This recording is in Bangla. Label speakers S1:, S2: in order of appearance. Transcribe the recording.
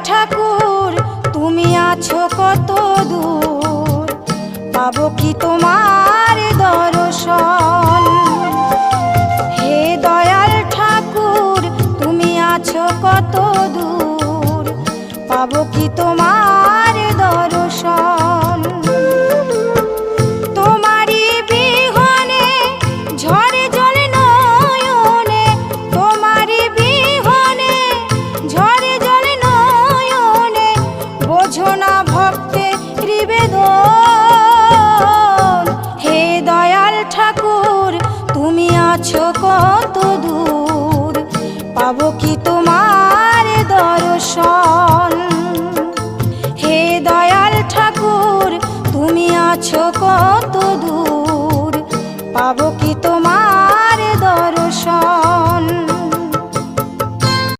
S1: ঠাকুর তুমি আছো কত দূর, পাবো কি তোমার দর্শন। হে দয়াল ঠাকুর তুমি আছো কত দূর, পাবো কি তোমার দর্শন। তোমারি বিহনে ঝরে জলে নয়নে, তোমারি বিহনে ঝরে জলে নয়নে, বোঝো না ভক্তের নিবেদন। হে দয়াল ঠাকুর তুমি আছো কত দূর, পাবো কি তোমার দর্শন।